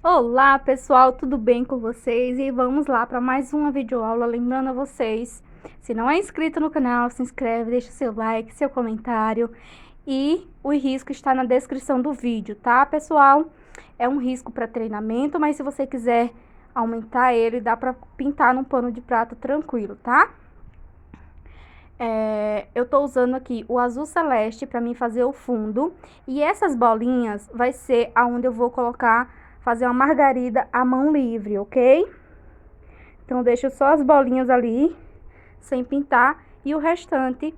Olá pessoal, tudo bem com vocês? E vamos lá para mais uma videoaula. Lembrando a vocês, se não é inscrito no canal, se inscreve, deixa seu like, seu comentário. E o risco está na descrição do vídeo, tá pessoal? É um risco para treinamento, mas se você quiser aumentar ele, dá para pintar num pano de prato tranquilo, tá? Eu tô usando aqui o azul celeste para mim fazer o fundo. E essas bolinhas vai ser aonde eu vou colocar, fazer uma margarida à mão livre, ok? Então, deixo só as bolinhas ali, sem pintar, e o restante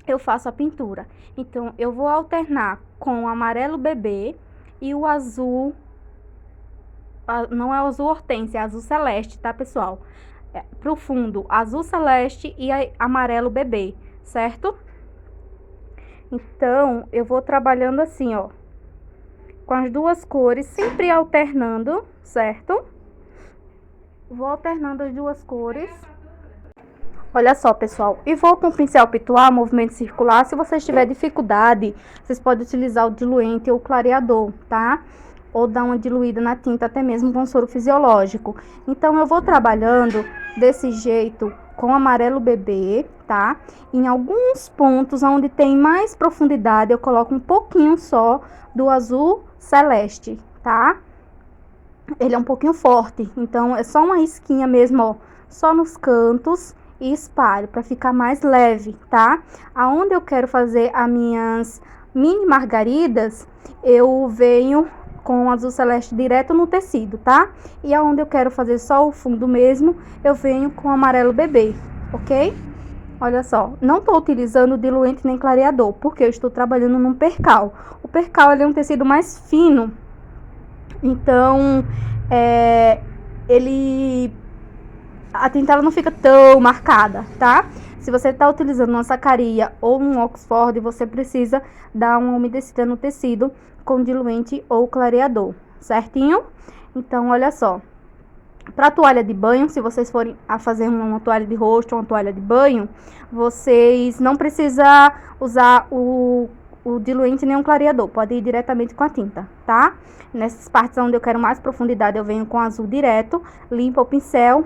eu faço a pintura. Então, eu vou alternar com o amarelo bebê e o azul, não é o azul hortência, é azul celeste, tá, pessoal? Pro fundo, azul celeste e amarelo bebê, certo? Então, eu vou trabalhando assim, ó, com as duas cores, sempre alternando, certo? Vou alternando as duas cores. Olha só, pessoal, e vou com o pincel pituar, movimento circular. Se vocês tiverem dificuldade, vocês podem utilizar o diluente ou o clareador, tá? Ou dar uma diluída na tinta, até mesmo com soro fisiológico. Então, eu vou trabalhando desse jeito com amarelo bebê, tá? Em alguns pontos onde tem mais profundidade, eu coloco um pouquinho só do azul celeste, tá? Ele é um pouquinho forte, então é só uma risquinha mesmo, ó, só nos cantos e espalho para ficar mais leve, tá? Aonde eu quero fazer as minhas mini margaridas, eu venho com o azul celeste direto no tecido, tá? E aonde eu quero fazer só o fundo mesmo, eu venho com o amarelo bebê, ok? Olha só, não tô utilizando diluente nem clareador, porque eu estou trabalhando num percal. O percal, ele é um tecido mais fino, então a tinta ela não fica tão marcada, tá? Se você tá utilizando uma sacaria ou um Oxford, você precisa dar uma umedecida no tecido com diluente ou clareador, certinho? Então, olha só. Para toalha de banho, se vocês forem a fazer uma toalha de rosto ou uma toalha de banho, vocês não precisam usar o diluente nem um clareador, pode ir diretamente com a tinta, tá? Nessas partes onde eu quero mais profundidade, eu venho com azul direto, limpa o pincel,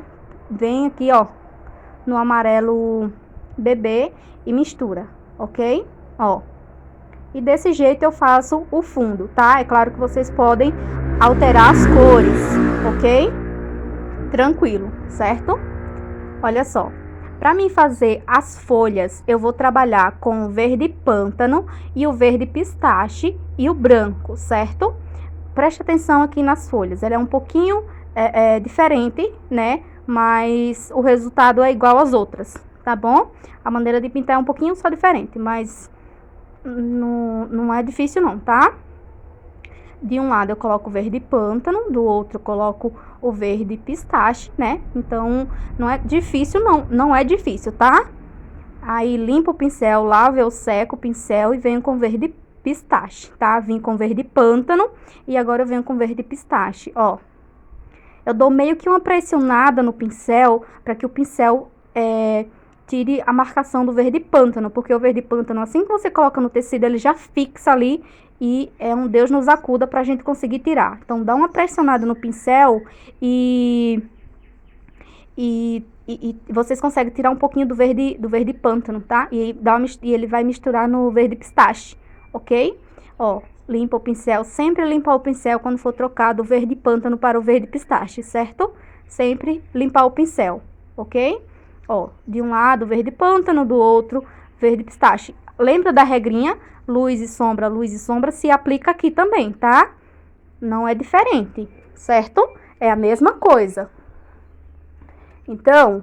vem aqui, ó, no amarelo bebê e mistura, ok? Ó, e desse jeito eu faço o fundo, tá? É claro que vocês podem alterar as cores, ok? Tranquilo, certo? Olha só. Para mim fazer as folhas, eu vou trabalhar com o verde pântano e o verde pistache e o branco, certo? Preste atenção aqui nas folhas, ela é um pouquinho diferente, né? Mas o resultado é igual às outras, tá bom? A maneira de pintar é um pouquinho só diferente, mas não é difícil não, tá? De um lado eu coloco o verde pântano, do outro eu coloco o verde pistache, né? Então, não é difícil, não é difícil, tá? Aí, limpo o pincel, lavo, eu seco o pincel e venho com verde pistache, tá? Vim com verde pântano e agora eu venho com verde pistache, ó. Eu dou meio que uma pressionada no pincel, para que o pincel tire a marcação do verde pântano, porque o verde pântano, assim que você coloca no tecido, ele já fixa ali e é um Deus nos acuda pra gente conseguir tirar. Então, dá uma pressionada no pincel e vocês conseguem tirar um pouquinho do verde pântano, tá? E ele vai misturar no verde pistache, ok? Ó, limpa o pincel, sempre limpar o pincel quando for trocar do verde pântano para o verde pistache, certo? Sempre limpar o pincel, ok? Ó, de um lado verde pântano, do outro verde pistache. Lembra da regrinha? Luz e sombra se aplica aqui também, tá? Não é diferente, certo? É a mesma coisa. Então,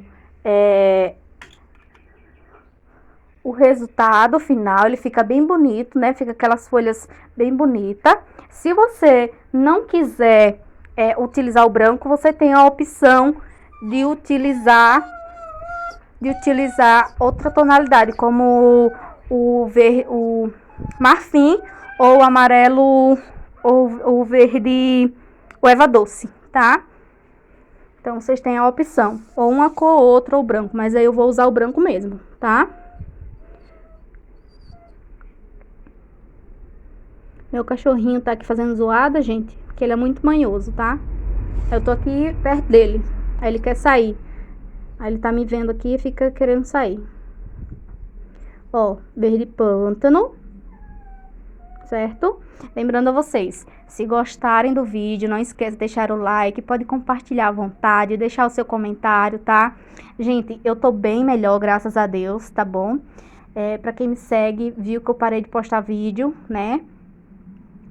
o resultado final, ele fica bem bonito, né? Fica aquelas folhas bem bonitas. Se você não quiser utilizar o branco, você tem a opção de utilizar outra tonalidade, como o marfim ou o amarelo ou o verde, o Eva Doce, tá? Então, vocês têm a opção, ou uma cor ou outra, ou branco, mas aí eu vou usar o branco mesmo, tá? Meu cachorrinho tá aqui fazendo zoada, gente, porque ele é muito manhoso, tá? Eu tô aqui perto dele, aí ele quer sair. Aí ele tá me vendo aqui e fica querendo sair. Ó, verde pântano, certo? Lembrando a vocês, se gostarem do vídeo, não esqueça de deixar o like, pode compartilhar à vontade, deixar o seu comentário, tá? Gente, eu tô bem melhor, graças a Deus, tá bom? Pra quem me segue, viu que eu parei de postar vídeo, né?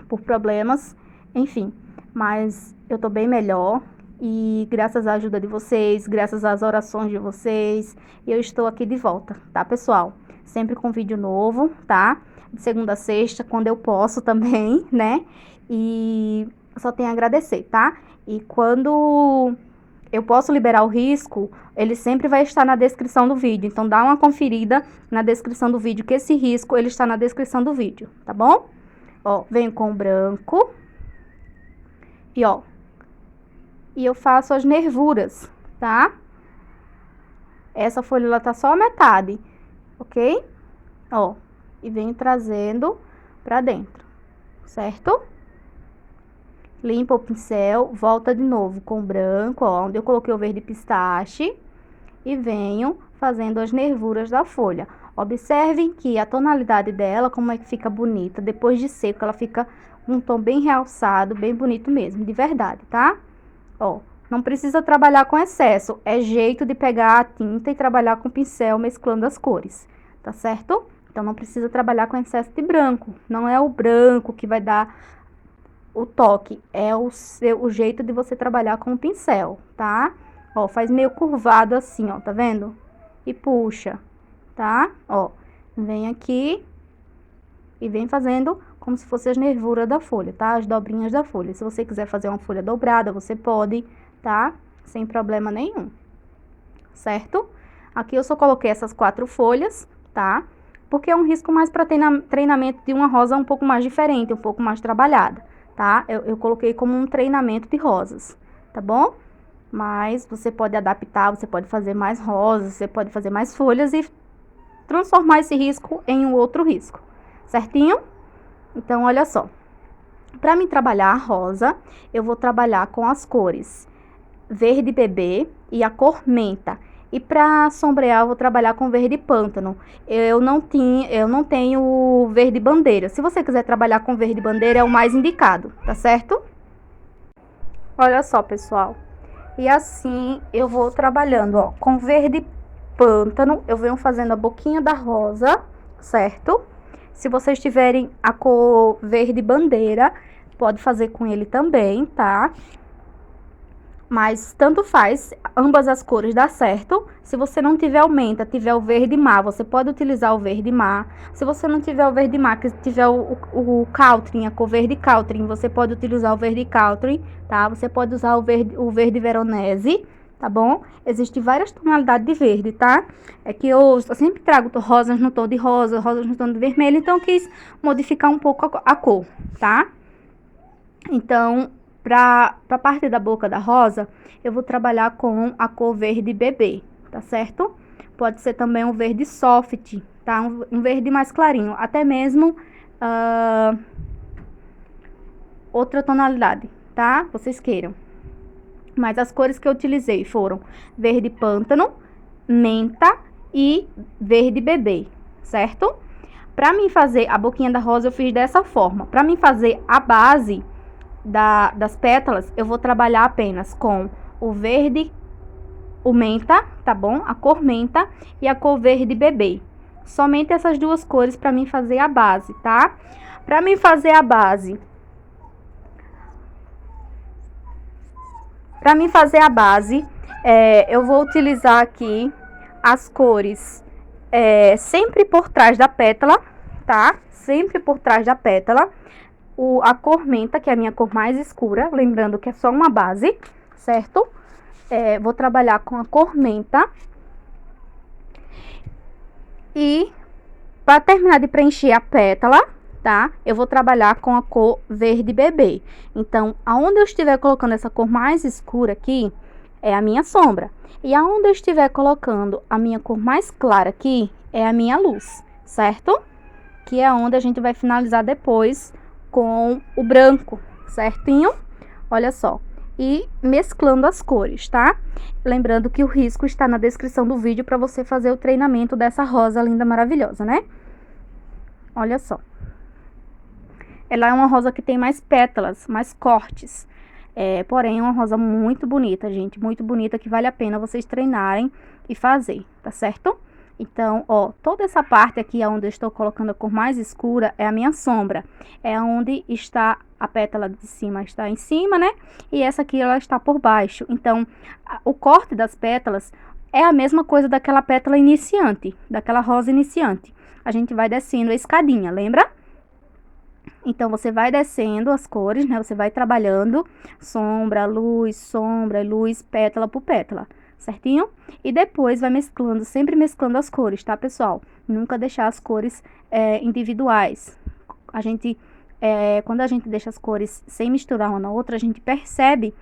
Por problemas, enfim. Mas eu tô bem melhor e graças à ajuda de vocês, graças às orações de vocês, eu estou aqui de volta, tá, pessoal? Sempre com vídeo novo, tá? De segunda a sexta, quando eu posso também, né? E só tenho a agradecer, tá? E quando eu posso liberar o risco, ele sempre vai estar na descrição do vídeo. Então, dá uma conferida na descrição do vídeo, que esse risco, ele está na descrição do vídeo, tá bom? Ó, venho com o branco. E, ó, e eu faço as nervuras, tá? Essa folha, ela tá só a metade, ok? Ó, e venho trazendo pra dentro, certo? Limpa o pincel, volta de novo com o branco, ó, onde eu coloquei o verde pistache, e venho fazendo as nervuras da folha. Observem que a tonalidade dela, como é que fica bonita, depois de seco, ela fica um tom bem realçado, bem bonito mesmo, de verdade, tá? Ó, não precisa trabalhar com excesso, é jeito de pegar a tinta e trabalhar com o pincel, mesclando as cores, tá certo? Então, não precisa trabalhar com excesso de branco, não é o branco que vai dar o toque, é o jeito de você trabalhar com o pincel, tá? Ó, faz meio curvado assim, ó, tá vendo? E puxa, tá? Ó, vem aqui e vem fazendo como se fosse as nervuras da folha, tá? As dobrinhas da folha. Se você quiser fazer uma folha dobrada, você pode, tá? Sem problema nenhum, certo? Aqui eu só coloquei essas 4 folhas, tá? Porque é um risco mais para treinamento de uma rosa um pouco mais diferente, um pouco mais trabalhada, tá? Eu coloquei como um treinamento de rosas, tá bom? Mas você pode adaptar, você pode fazer mais rosas, você pode fazer mais folhas e transformar esse risco em um outro risco, certinho? Então, olha só. Para mim trabalhar a rosa, eu vou trabalhar com as cores verde bebê e a cor menta. E para sombrear, eu vou trabalhar com verde pântano. Eu não tenho verde bandeira. Se você quiser trabalhar com verde bandeira, é o mais indicado, tá certo? Olha só, pessoal. E assim eu vou trabalhando, ó, com verde pântano. Eu venho fazendo a boquinha da rosa, certo? Se vocês tiverem a cor verde bandeira, pode fazer com ele também, tá? Mas tanto faz, ambas as cores dá certo. Se você não tiver o menta, tiver o verde mar, você pode utilizar o verde mar. Se você não tiver o verde mar, que tiver o Caltrim, a cor verde Caltrim, você pode utilizar o verde Caltrim, tá? Você pode usar o verde Veronese, tá bom? Existem várias tonalidades de verde, tá? É que eu sempre trago rosas no tom de rosa, rosas no tom de vermelho, então eu quis modificar um pouco a cor, tá? Então, pra parte da boca da rosa, eu vou trabalhar com a cor verde bebê, tá certo? Pode ser também um verde soft, tá? Um verde mais clarinho, até mesmo outra tonalidade, tá? Vocês queiram. Mas as cores que eu utilizei foram verde pântano, menta e verde bebê, certo? Pra mim fazer a boquinha da rosa, eu fiz dessa forma. Pra mim fazer a base das pétalas, eu vou trabalhar apenas com o verde, o menta, tá bom? A cor menta e a cor verde bebê. Somente essas duas cores para mim fazer a base, tá? Para mim fazer a base, eu vou utilizar aqui as cores sempre por trás da pétala, tá? Sempre por trás da pétala. A cor menta, que é a minha cor mais escura, lembrando que é só uma base, certo? Vou trabalhar com a cor menta. E para terminar de preencher a pétala, tá? Eu vou trabalhar com a cor verde bebê. Então, aonde eu estiver colocando essa cor mais escura aqui, é a minha sombra. E aonde eu estiver colocando a minha cor mais clara aqui, é a minha luz, certo? Que é onde a gente vai finalizar depois com o branco, certinho? Olha só. E mesclando as cores, tá? Lembrando que o risco está na descrição do vídeo para você fazer o treinamento dessa rosa linda, maravilhosa, né? Olha só. Ela é uma rosa que tem mais pétalas, mais cortes. Porém, é uma rosa muito bonita, gente. Muito bonita, que vale a pena vocês treinarem e fazer, tá certo? Então, ó, toda essa parte aqui, onde eu estou colocando a cor mais escura, é a minha sombra. É onde está a pétala de cima, está em cima, né? E essa aqui, ela está por baixo. Então, o corte das pétalas é a mesma coisa daquela pétala iniciante, daquela rosa iniciante. A gente vai descendo a escadinha, lembra? Então, você vai descendo as cores, né? Você vai trabalhando sombra, luz, pétala por pétala, certinho? E depois vai mesclando, sempre mesclando as cores, tá, pessoal? Nunca deixar as cores individuais. Quando a gente deixa as cores sem misturar uma na outra, a gente percebe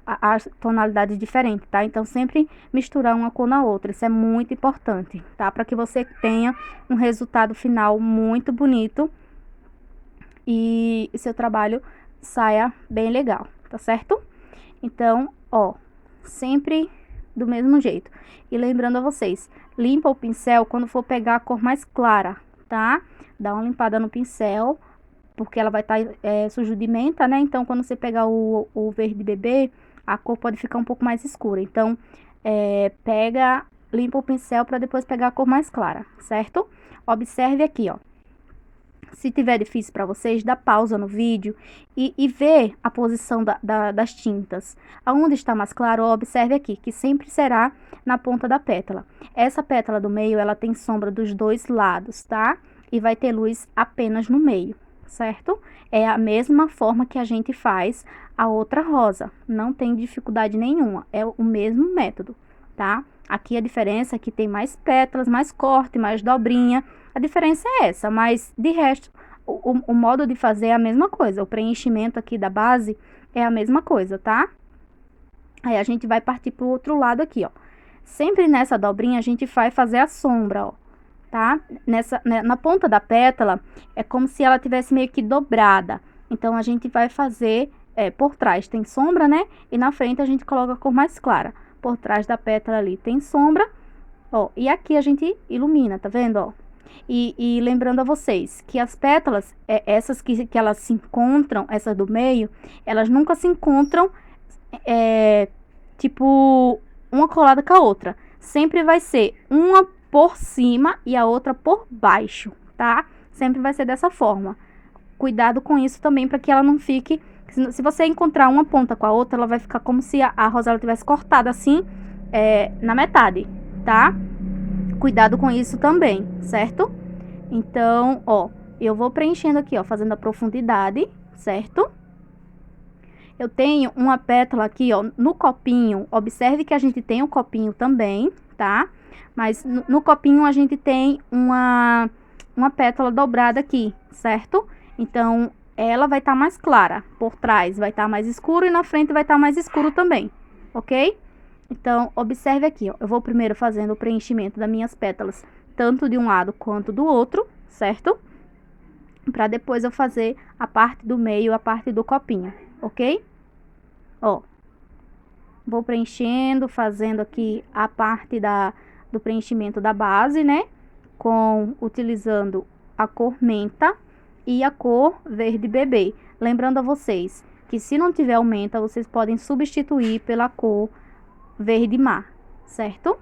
as tonalidades diferentes, tá? Então, sempre misturar uma cor na outra, isso é muito importante, tá? Para que você tenha um resultado final muito bonito e seu trabalho saia bem legal, tá certo? Então, ó, sempre do mesmo jeito. E lembrando a vocês, limpa o pincel quando for pegar a cor mais clara, tá? Dá uma limpada no pincel, porque ela vai estar sujo de menta, né? Então, quando você pegar o verde bebê, a cor pode ficar um pouco mais escura. Então, limpa o pincel para depois pegar a cor mais clara, certo? Observe aqui, ó. Se tiver difícil para vocês, dá pausa no vídeo e vê a posição das tintas. Aonde está mais claro, observe aqui, que sempre será na ponta da pétala. Essa pétala do meio, ela tem sombra dos dois lados, tá? E vai ter luz apenas no meio, certo? É a mesma forma que a gente faz a outra rosa. Não tem dificuldade nenhuma, é o mesmo método, tá? Aqui a diferença é que tem mais pétalas, mais corte, mais dobrinha. A diferença é essa, mas de resto, o modo de fazer é a mesma coisa. O preenchimento aqui da base é a mesma coisa, tá? Aí a gente vai partir pro outro lado aqui, ó. Sempre nessa dobrinha a gente vai fazer a sombra, ó, tá? Na ponta da pétala é como se ela tivesse meio que dobrada. Então a gente vai fazer por trás tem sombra, né? E na frente a gente coloca a cor mais clara. Por trás da pétala ali tem sombra, ó, e aqui a gente ilumina, tá vendo, ó? E lembrando a vocês que as pétalas, essas que elas se encontram, essas do meio, elas nunca se encontram, tipo, uma colada com a outra. Sempre vai ser uma por cima e a outra por baixo, tá? Sempre vai ser dessa forma. Cuidado com isso também, para que ela não fique... Se você encontrar uma ponta com a outra, ela vai ficar como se a rosa tivesse cortada assim, na metade, tá? Cuidado com isso também, certo? Então, ó, eu vou preenchendo aqui, ó, fazendo a profundidade, certo? Eu tenho uma pétala aqui, ó, no copinho. Observe que a gente tem um copinho também, tá? Mas no copinho a gente tem uma pétala dobrada aqui, certo? Então, ela vai estar mais clara. Por trás vai estar mais escuro e na frente vai estar mais escuro também, ok? Então, observe aqui, ó. Eu vou primeiro fazendo o preenchimento das minhas pétalas, tanto de um lado quanto do outro, certo? Para depois eu fazer a parte do meio, a parte do copinho, ok? Ó, vou preenchendo, fazendo aqui a parte do preenchimento da base, né? Utilizando a cor menta e a cor verde bebê. Lembrando a vocês que se não tiver o menta, vocês podem substituir pela cor verde mar, certo?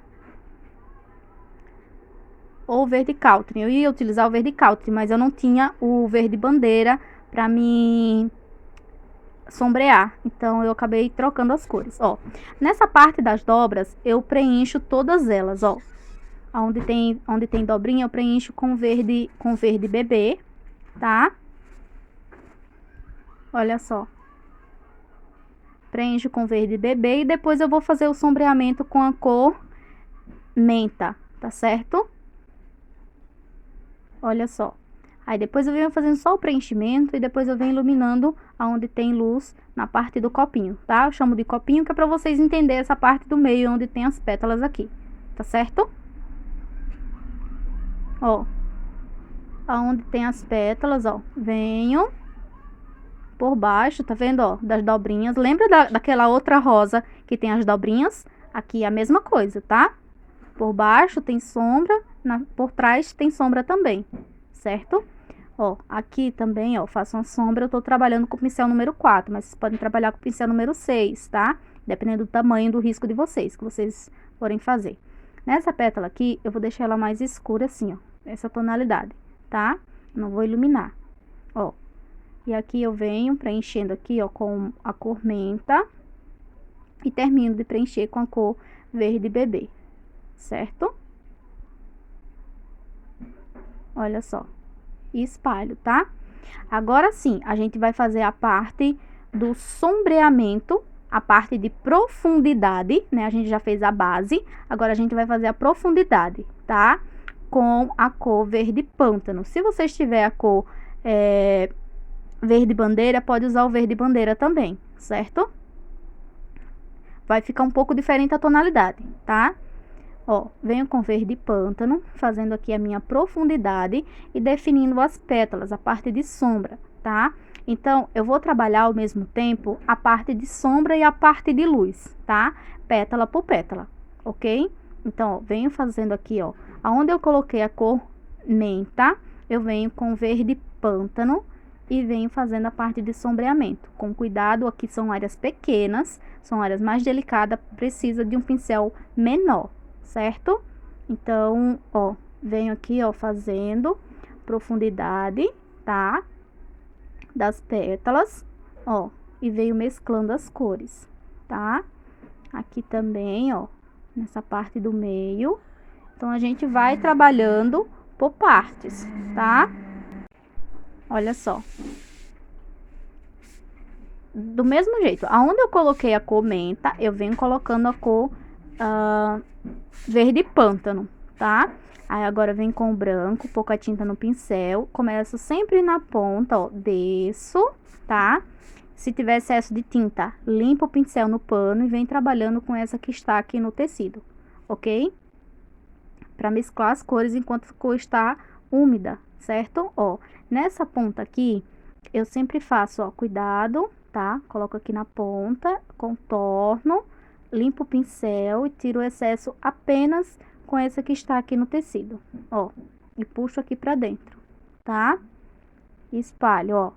Ou verde country. Eu ia utilizar o verde country, mas eu não tinha o verde bandeira para me sombrear. Então, eu acabei trocando as cores, ó. Nessa parte das dobras, eu preencho todas elas, ó. Onde tem dobrinha, eu preencho com verde bebê, tá? Olha só. Preencho com verde bebê e depois eu vou fazer o sombreamento com a cor menta, tá certo? Olha só. Aí depois eu venho fazendo só o preenchimento e depois eu venho iluminando aonde tem luz na parte do copinho, tá? Eu chamo de copinho que é pra vocês entenderem essa parte do meio onde tem as pétalas aqui, tá certo? Ó. Aonde tem as pétalas, ó, venho por baixo, tá vendo, ó, das dobrinhas. Lembra daquela outra rosa que tem as dobrinhas? Aqui é a mesma coisa, tá? Por baixo tem sombra, por trás tem sombra também, certo? Ó, aqui também, ó, faço uma sombra, eu tô trabalhando com o pincel número 4, mas vocês podem trabalhar com o pincel número 6, tá? Dependendo do tamanho do risco de vocês, que vocês forem fazer. Nessa pétala aqui, eu vou deixar ela mais escura assim, ó, essa tonalidade, tá? Não vou iluminar, ó. E aqui eu venho preenchendo aqui, ó, com a cor menta e termino de preencher com a cor verde bebê, certo? Olha só. E espalho, tá? Agora sim, a gente vai fazer a parte do sombreamento, a parte de profundidade, né? A gente já fez a base, agora a gente vai fazer a profundidade, tá? Com a cor verde pântano. Se você tiver a cor verde bandeira, pode usar o verde bandeira também, certo? Vai ficar um pouco diferente a tonalidade, tá? Ó, venho com verde pântano, fazendo aqui a minha profundidade e definindo as pétalas, a parte de sombra, tá? Então, eu vou trabalhar ao mesmo tempo a parte de sombra e a parte de luz, tá? Pétala por pétala, ok? Então, ó, venho fazendo aqui, ó, aonde eu coloquei a cor menta, eu venho com verde pântano e venho fazendo a parte de sombreamento. Com cuidado, aqui são áreas pequenas, são áreas mais delicadas, precisa de um pincel menor, certo? Então, ó, venho aqui, ó, fazendo profundidade, tá? Das pétalas, ó, e venho mesclando as cores, tá? Aqui também, ó, nessa parte do meio. Então, a gente vai trabalhando por partes, tá? Olha só. Do mesmo jeito, aonde eu coloquei a cor menta, eu venho colocando a cor verde pântano, tá? Aí agora vem com o branco, pouca tinta no pincel, começo sempre na ponta, ó, desço, tá? Se tiver excesso de tinta, limpa o pincel no pano e vem trabalhando com essa que está aqui no tecido, ok? Para mesclar as cores enquanto a cor está úmida, certo? Ó, nessa ponta aqui, eu sempre faço, ó, cuidado, tá? Coloco aqui na ponta, contorno, limpo o pincel e tiro o excesso apenas com essa que está aqui no tecido, ó. E puxo aqui pra dentro, tá? E espalho, ó.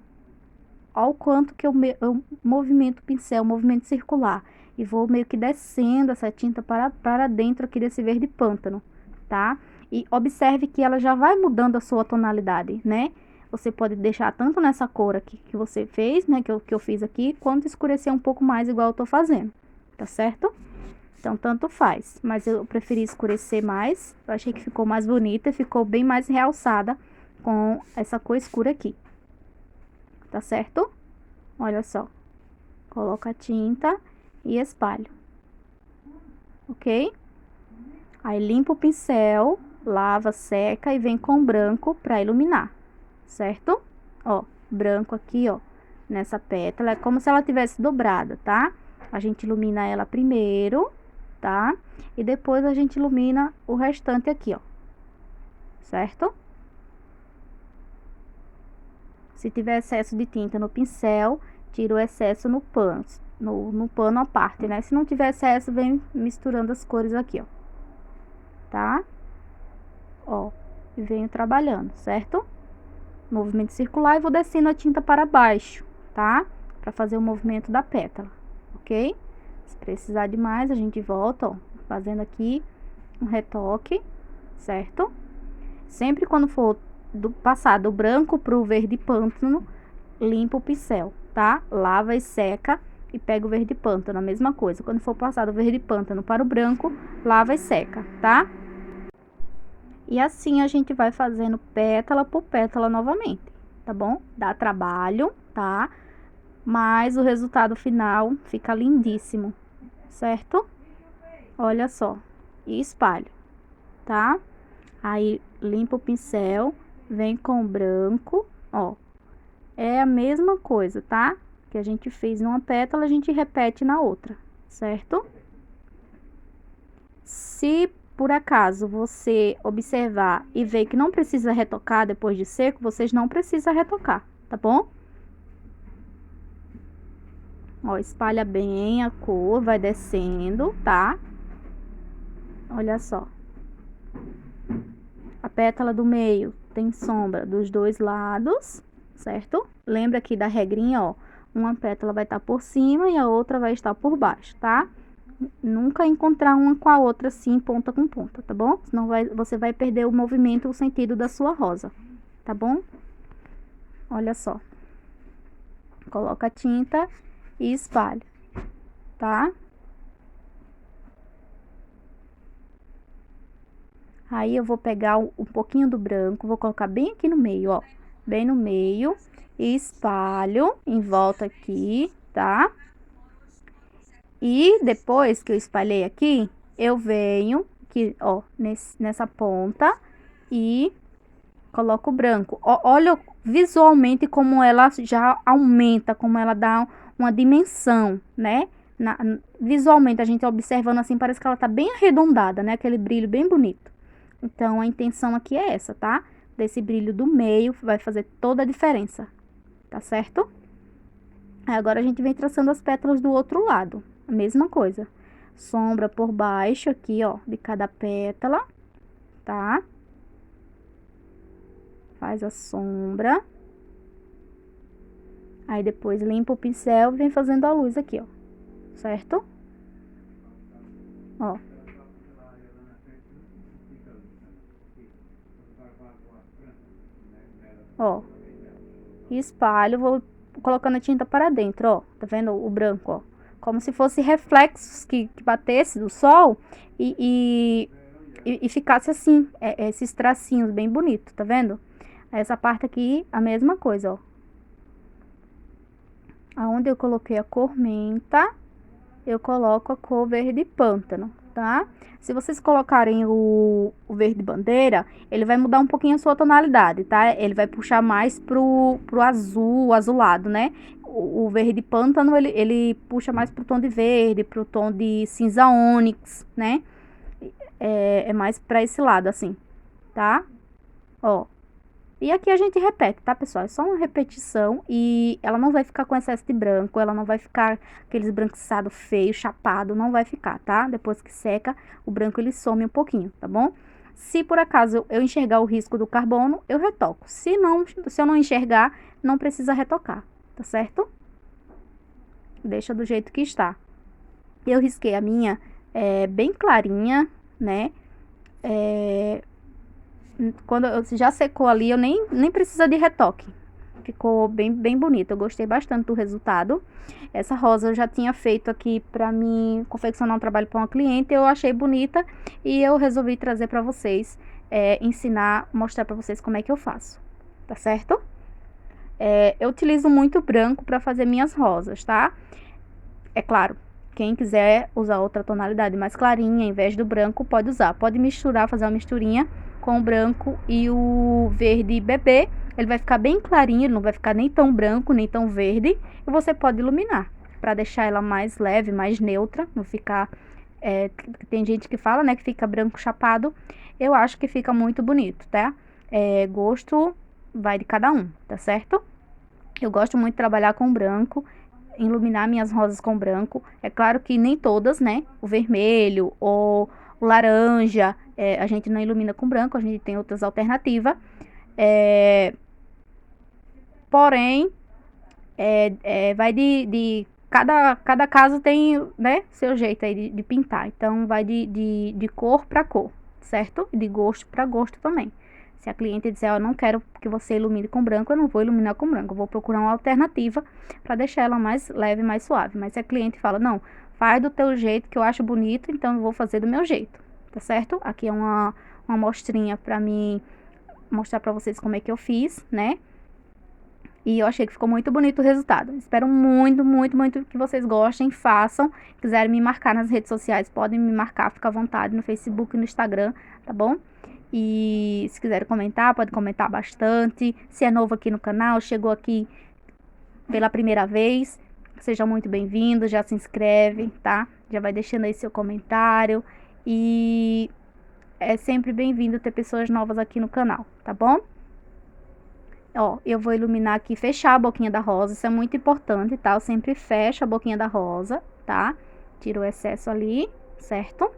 Ó o quanto que eu movimento o pincel, movimento circular. E vou meio que descendo essa tinta para dentro aqui desse verde pântano, tá? E observe que ela já vai mudando a sua tonalidade, né? Você pode deixar tanto nessa cor aqui que você fez, né? Que eu fiz aqui, quanto escurecer um pouco mais, igual eu tô fazendo, tá certo? Então, tanto faz. Mas eu preferi escurecer mais. Eu achei que ficou mais bonita, ficou bem mais realçada com essa cor escura aqui. Tá certo? Olha só. Coloco a tinta e espalho. Ok? Aí, limpa o pincel, lava, seca e vem com branco pra iluminar. Certo? Ó, branco aqui, ó, nessa pétala. É como se ela tivesse dobrada, tá? A gente ilumina ela primeiro, tá? E depois a gente ilumina o restante aqui, ó. Certo? Se tiver excesso de tinta no pincel, tira o excesso no pano, no pano à parte, né? Se não tiver excesso, vem misturando as cores aqui, ó. Tá? Ó, e venho trabalhando, certo? Movimento circular e vou descendo a tinta para baixo, tá? Para fazer o movimento da pétala, ok? Se precisar de mais, a gente volta, ó, fazendo aqui um retoque, certo? Sempre quando for passar do branco pro verde pântano, limpa o pincel, tá? Lava e seca e pega o verde pântano, a mesma coisa. Quando for passar do verde pântano para o branco, lava e seca, tá? E assim a gente vai fazendo pétala por pétala novamente, tá bom? Dá trabalho, tá? Mas o resultado final fica lindíssimo, certo? Olha só. E espalho, tá? Aí, limpa o pincel, vem com o branco, ó. É a mesma coisa, tá? Que a gente fez numa pétala, a gente repete na outra, certo? Se por acaso você observar e ver que não precisa retocar depois de seco, vocês não precisam retocar, tá bom? Ó, espalha bem a cor, vai descendo, tá? Olha só. A pétala do meio tem sombra dos dois lados, certo? Lembra aqui da regrinha, ó. Uma pétala vai estar por cima e a outra vai estar por baixo, tá? Nunca encontrar uma com a outra assim, ponta com ponta, tá bom? Senão você vai perder o movimento, o sentido da sua rosa, tá bom? Olha só. Coloca a tinta e espalha, tá? Aí eu vou pegar um pouquinho do branco, vou colocar bem aqui no meio, ó. Bem no meio. E espalho em volta aqui, tá? E depois que eu espalhei aqui, eu venho aqui, ó, nessa ponta e coloco o branco. Ó, olha visualmente como ela já aumenta, como ela dá uma dimensão, né? Visualmente, a gente observando assim, parece que ela tá bem arredondada, né? Aquele brilho bem bonito. Então, a intenção aqui é essa, tá? Desse brilho do meio vai fazer toda a diferença, tá certo? Aí, agora a gente vem traçando as pétalas do outro lado. A mesma coisa. Sombra por baixo aqui, ó, de cada pétala, tá? Faz a sombra. Aí, depois limpa o pincel e vem fazendo a luz aqui, ó. Certo? Ó. Ó. E espalho, vou colocando a tinta para dentro, ó. Tá vendo o branco, ó? Como se fosse reflexos que batesse do sol e ficasse assim, esses tracinhos bem bonitos, tá vendo? Essa parte aqui, a mesma coisa, ó. Aonde eu coloquei a cor menta, eu coloco a cor verde pântano, tá? Se vocês colocarem o verde bandeira, ele vai mudar um pouquinho a sua tonalidade, tá? Ele vai puxar mais pro azul, azulado, né? O verde pântano, ele puxa mais pro tom de verde, pro tom de cinza ônix, né? É mais pra esse lado, assim, tá? Ó. E aqui a gente repete, tá, pessoal? É só uma repetição e ela não vai ficar com excesso de branco, ela não vai ficar aquele esbranquiçado feio, chapado, não vai ficar, tá? Depois que seca, o branco ele some um pouquinho, tá bom? Se por acaso eu enxergar o risco do carbono, eu retoco. Se eu não enxergar, não precisa retocar, tá certo? Deixa do jeito que está. Eu risquei a minha bem clarinha, né? Quando já secou ali, eu nem precisa de retoque. Ficou bem bonito. Eu gostei bastante do resultado. Essa rosa eu já tinha feito aqui pra mim confeccionar um trabalho para uma cliente. Eu achei bonita e eu resolvi trazer para vocês, ensinar, mostrar para vocês como é que eu faço. Tá certo? Eu utilizo muito branco para fazer minhas rosas, tá? É claro, quem quiser usar outra tonalidade mais clarinha, em vez do branco, pode usar. Pode misturar, fazer uma misturinha com o branco e o verde bebê. Ele vai ficar bem clarinho, não vai ficar nem tão branco, nem tão verde. E você pode iluminar, para deixar ela mais leve, mais neutra, não ficar... tem gente que fala, né, que fica branco chapado. Eu acho que fica muito bonito, tá? Gosto vai de cada um, tá certo? Eu gosto muito de trabalhar com branco, iluminar minhas rosas com branco. É claro que nem todas, né? O vermelho ou o laranja, a gente não ilumina com branco, a gente tem outras alternativas. Porém, vai de cada caso tem, né, seu jeito aí de pintar. Então, vai de cor para cor, certo? E de gosto para gosto também. Se a cliente disser, eu não quero que você ilumine com branco, eu não vou iluminar com branco. Eu vou procurar uma alternativa para deixar ela mais leve, mais suave. Mas se a cliente fala, não, faz do teu jeito que eu acho bonito, então eu vou fazer do meu jeito, tá certo? Aqui é uma amostrinha para mim mostrar para vocês como é que eu fiz, né? E eu achei que ficou muito bonito o resultado. Espero muito, muito, muito que vocês gostem, façam. Quiserem me marcar nas redes sociais, podem me marcar, fica à vontade no Facebook e no Instagram, tá bom? E se quiserem comentar, pode comentar bastante. Se é novo aqui no canal, chegou aqui pela primeira vez, seja muito bem-vindo, já se inscreve, tá? Já vai deixando aí seu comentário. E é sempre bem-vindo ter pessoas novas aqui no canal, tá bom? Ó, eu vou iluminar aqui, fechar a boquinha da rosa, isso é muito importante, tá? Eu sempre fecho a boquinha da rosa, tá? Tiro o excesso ali, certo?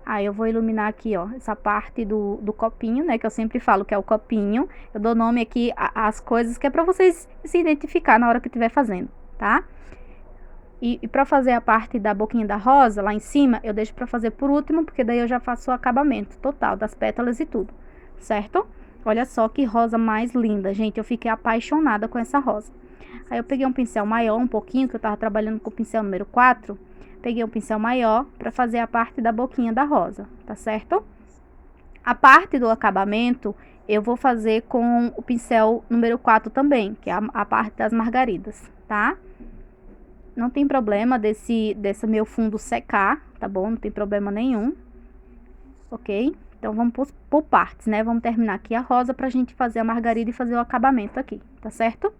Aí eu vou iluminar aqui, ó, essa parte do copinho, né? Que eu sempre falo que é o copinho. Eu dou nome aqui às coisas que é pra vocês se identificar na hora que estiver fazendo, tá? E pra fazer a parte da boquinha da rosa, lá em cima, eu deixo pra fazer por último, porque daí eu já faço o acabamento total das pétalas e tudo, certo? Olha só que rosa mais linda, gente. Eu fiquei apaixonada com essa rosa. Aí eu peguei um pincel maior, um pouquinho, que eu tava trabalhando com o pincel número 4. Peguei um pincel maior pra fazer a parte da boquinha da rosa, tá certo? A parte do acabamento, eu vou fazer com o pincel número 4 também, que é a parte das margaridas, tá? Não tem problema desse meu fundo secar, tá bom? Não tem problema nenhum, ok? Então, vamos por partes, né? Vamos terminar aqui a rosa pra gente fazer a margarida e fazer o acabamento aqui, tá certo?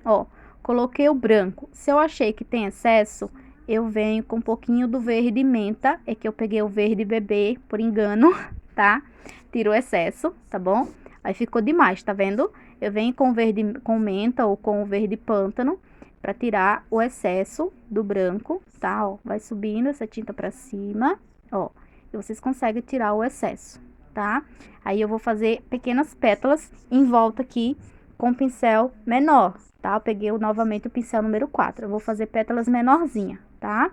Ó, coloquei o branco. Se eu achei que tem excesso, eu venho com um pouquinho do verde menta. É que eu peguei o verde bebê, por engano, tá? Tiro o excesso, tá bom? Aí ficou demais, tá vendo? Eu venho com verde com menta ou com o verde pântano pra tirar o excesso do branco, tá? Ó, vai subindo essa tinta pra cima, ó. E vocês conseguem tirar o excesso, tá? Aí eu vou fazer pequenas pétalas em volta aqui com o pincel menor, tá? Eu peguei novamente o pincel número 4. Eu vou fazer pétalas menorzinha, tá?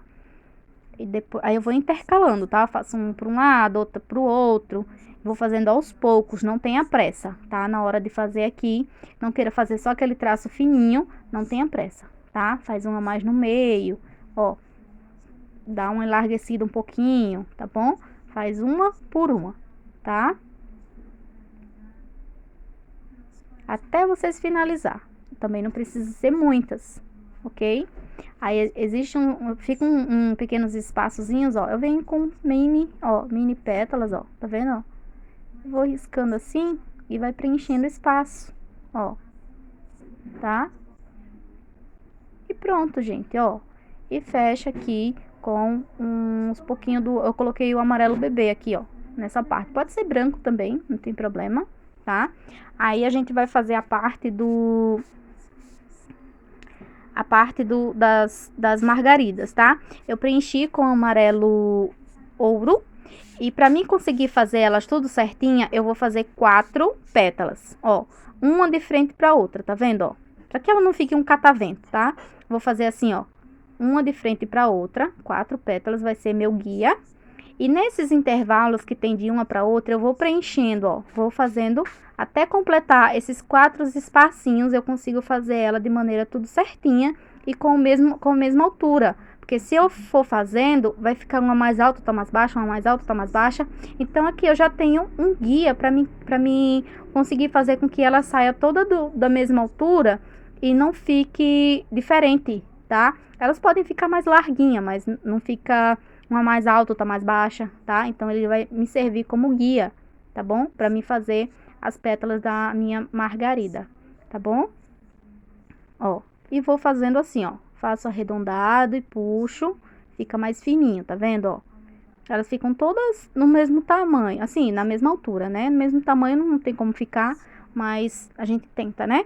E depois, aí eu vou intercalando, tá? Eu faço um para um lado, outro para o outro. Vou fazendo aos poucos, não tenha pressa, tá? Na hora de fazer aqui, não queira fazer só aquele traço fininho, não tenha pressa, tá? Faz uma mais no meio, ó. Dá uma enlarguecida um pouquinho, tá bom? Faz uma por uma, tá? Até vocês finalizar. Também não precisa ser muitas, ok? Aí existe fica pequenos espaçozinhos, ó. Eu venho com mini pétalas, ó. Tá vendo, ó? Vou riscando assim e vai preenchendo o espaço, ó. Tá? E pronto, gente, ó. E fecha aqui com uns pouquinho eu coloquei o amarelo bebê aqui, ó. Nessa parte. Pode ser branco também, não tem problema, tá? Aí a gente vai fazer a parte das margaridas, tá? Eu preenchi com amarelo ouro. E pra mim conseguir fazer elas tudo certinha, eu vou fazer 4 pétalas, ó. Uma de frente pra outra, tá vendo, ó? Pra que ela não fique um catavento, tá? Vou fazer assim, ó. Uma de frente pra outra, 4 pétalas vai ser meu guia. E nesses intervalos que tem de uma pra outra, eu vou preenchendo, ó. Vou fazendo até completar esses 4 espacinhos, eu consigo fazer ela de maneira tudo certinha e com a mesma altura. Porque se eu for fazendo, vai ficar uma mais alta, outra mais baixa, uma mais alta, outra mais baixa. Então, aqui eu já tenho um guia para mim conseguir fazer com que ela saia toda da mesma altura e não fique diferente, tá? Elas podem ficar mais larguinha, mas não fica uma mais alta, outra mais baixa, tá? Então, ele vai me servir como guia, tá bom? Para mim fazer as pétalas da minha margarida, tá bom? Ó, e vou fazendo assim, ó. Faço arredondado e puxo, fica mais fininho, tá vendo, ó? Elas ficam todas no mesmo tamanho, assim, na mesma altura, né? No mesmo tamanho não tem como ficar, mas a gente tenta, né?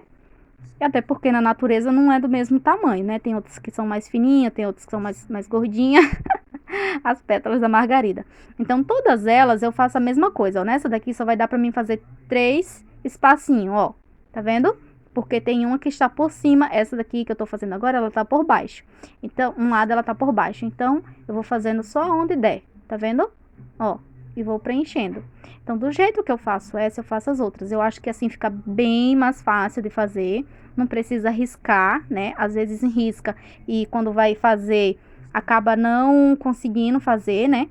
E até porque na natureza não é do mesmo tamanho, né? Tem outras que são mais fininhas, tem outras que são mais gordinhas. As pétalas da margarida. Então, todas elas eu faço a mesma coisa, ó. Nessa daqui só vai dar pra mim fazer 3 espacinhos, ó. Tá vendo? Porque tem uma que está por cima, essa daqui que eu tô fazendo agora, ela tá por baixo. Então, um lado ela tá por baixo. Então, eu vou fazendo só onde der, tá vendo? Ó, e vou preenchendo. Então, do jeito que eu faço essa, eu faço as outras. Eu acho que assim fica bem mais fácil de fazer. Não precisa riscar, né? Às vezes risca e quando vai fazer, acaba não conseguindo fazer, né?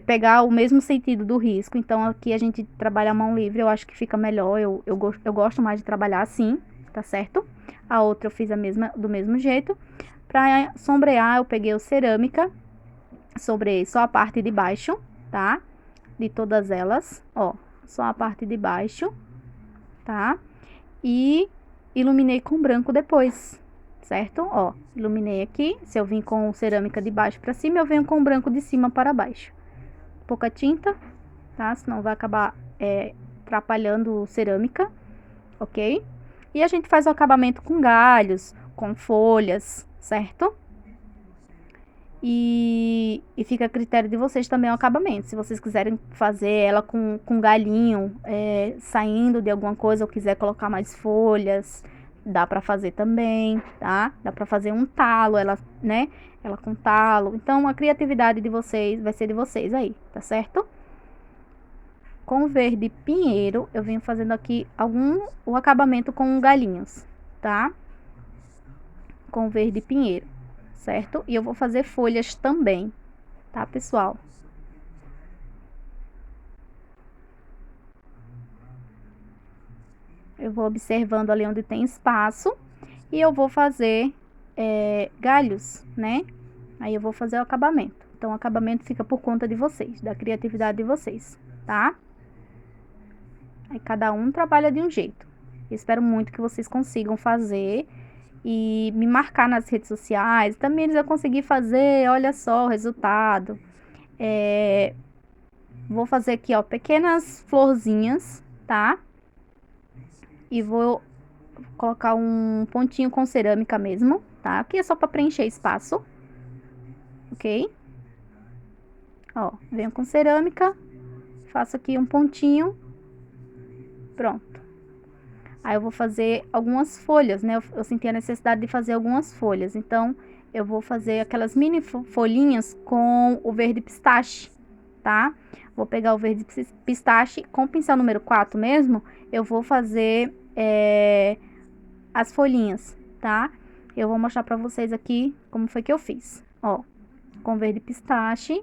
Pegar o mesmo sentido do risco. Então, aqui a gente trabalha a mão livre, eu acho que fica melhor. Eu gosto mais de trabalhar assim, tá certo? A outra eu fiz do mesmo jeito. Pra sombrear, eu peguei o cerâmica, sombreei só a parte de baixo, tá? De todas elas, ó, só a parte de baixo, tá? E iluminei com branco depois, certo? Ó, iluminei aqui. Se eu vim com cerâmica de baixo para cima, eu venho com branco de cima para baixo. Pouca tinta, tá? Senão vai acabar atrapalhando cerâmica, ok? E a gente faz o acabamento com galhos, com folhas, certo? E fica a critério de vocês também o acabamento. Se vocês quiserem fazer ela com galinho saindo de alguma coisa ou quiser colocar mais folhas, dá pra fazer também, tá? Dá pra fazer um talo, ela, né? Ela com talo. Então, a criatividade de vocês vai ser de vocês aí, tá certo? Com verde pinheiro, eu venho fazendo aqui o acabamento com galinhos, tá? Com verde pinheiro, certo? E eu vou fazer folhas também, tá, pessoal? Eu vou observando ali onde tem espaço e eu vou fazer galhos, né? Aí eu vou fazer o acabamento. Então, o acabamento fica por conta de vocês, da criatividade de vocês, tá? Aí cada um trabalha de um jeito. Espero muito que vocês consigam fazer e me marcar nas redes sociais. Também eles eu consegui fazer, olha só o resultado. Vou fazer aqui, ó, pequenas florzinhas, tá? E vou colocar um pontinho com cerâmica mesmo, tá? Aqui é só para preencher espaço, ok? Ó, venho com cerâmica, faço aqui um pontinho, pronto. Aí eu vou fazer algumas folhas, né? Eu senti a necessidade de fazer algumas folhas, então eu vou fazer aquelas mini folhinhas com o verde pistache, tá? Vou pegar o verde pistache com o pincel número 4 mesmo, eu vou fazer as folhinhas, tá? Eu vou mostrar pra vocês aqui como foi que eu fiz, ó. Com verde pistache,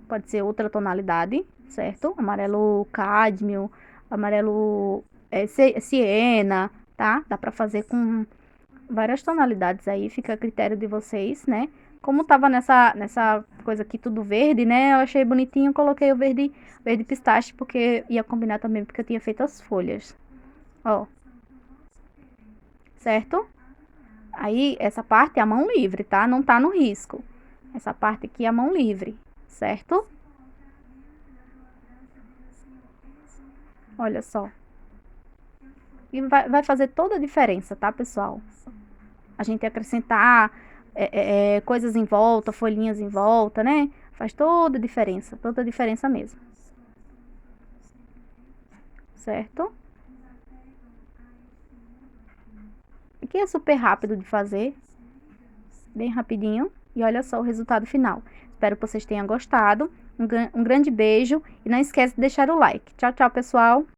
pode ser outra tonalidade, certo? Amarelo cádmio, amarelo siena, tá? Dá pra fazer com várias tonalidades aí, fica a critério de vocês, né? Como tava nessa coisa aqui tudo verde, né? Eu achei bonitinho, coloquei o verde pistache, porque ia combinar também, porque eu tinha feito as folhas. Ó. Certo? Aí, essa parte é a mão livre, tá? Não tá no risco. Essa parte aqui é a mão livre, certo? Olha só. E vai fazer toda a diferença, tá, pessoal? A gente acrescentar coisas em volta, folhinhas em volta, né? Faz toda a diferença mesmo. Certo? Aqui é super rápido de fazer, bem rapidinho. E olha só o resultado final. Espero que vocês tenham gostado. Um grande beijo e não esquece de deixar o like. Tchau, tchau, pessoal!